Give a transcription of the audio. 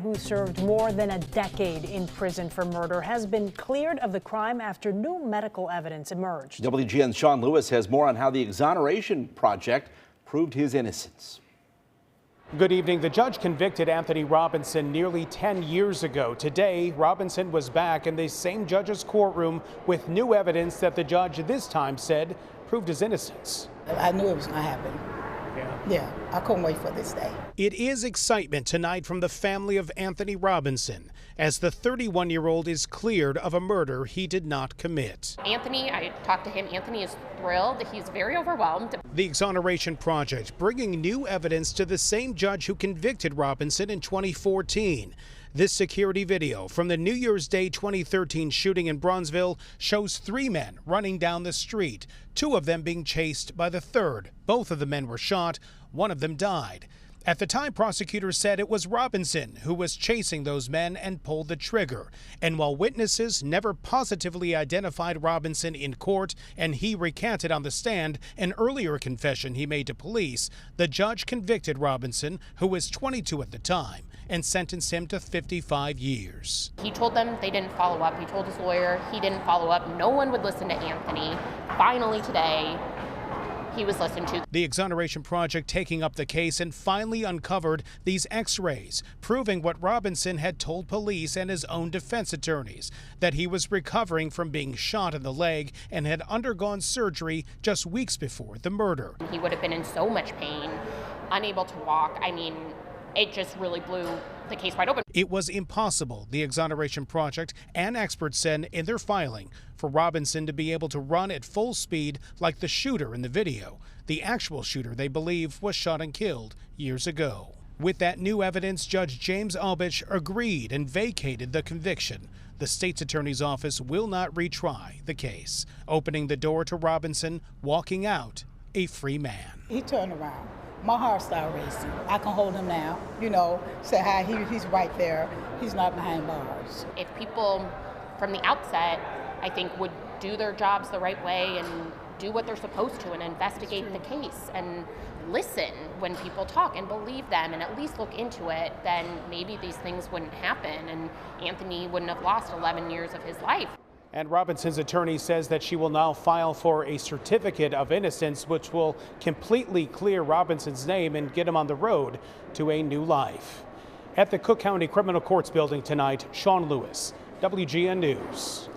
who served more than a decade in prison for murder, has been cleared of the crime after new medical evidence emerged. WGN's Sean Lewis has more on how the Exoneration Project proved his innocence. Good evening. The judge convicted Anthony Robinson nearly 10 years ago. Today, Robinson was back in the same judge's courtroom with new evidence that the judge this time said proved his innocence. I knew it was going to happen. Yeah, I couldn't wait for this day. It is excitement tonight from the family of Anthony Robinson as the 31-year-old is cleared of a murder he did not commit. Anthony, I talked to him. Anthony is thrilled. He's very overwhelmed. The Exoneration Project bringing new evidence to the same judge who convicted Robinson in 2014. This security video from the New Year's Day 2013 shooting in Bronzeville shows 3 men running down the street, 2 of them being chased by the third. Both of the men were shot. One of them died. At the time, prosecutors said it was Robinson who was chasing those men and pulled the trigger. And while witnesses never positively identified Robinson in court and he recanted on the stand an earlier confession he made to police, the judge convicted Robinson, who was 22 at the time, and sentenced him to 55 years. He told them they didn't follow up. He told his lawyer he didn't follow up. No one would listen to Anthony. Finally today, he was listened to. The Exoneration Project taking up the case and finally uncovered these x-rays, proving what Robinson had told police and his own defense attorneys, that he was recovering from being shot in the leg and had undergone surgery just weeks before the murder. He would have been in so much pain, unable to walk. I mean, it just really blew the case wide open. It was impossible, the Exoneration Project and experts said in their filing, for Robinson to be able to run at full speed like the shooter in the video. The actual shooter, they believe, was shot and killed years ago. With that new evidence, Judge James Albich agreed and vacated the conviction. The state's attorney's office will not retry the case, opening the door to Robinson walking out a free man. He turned around. My heart started racing. I can hold him now, say hi, he's right there. He's not behind bars. If people from the outset, I think, would do their jobs the right way and do what they're supposed to and investigate the case and listen when people talk and believe them and at least look into it, then maybe these things wouldn't happen and Anthony wouldn't have lost 11 years of his life. And Robinson's attorney says that she will now file for a certificate of innocence, which will completely clear Robinson's name and get him on the road to a new life. At the Cook County Criminal Courts building tonight, Sean Lewis, WGN News.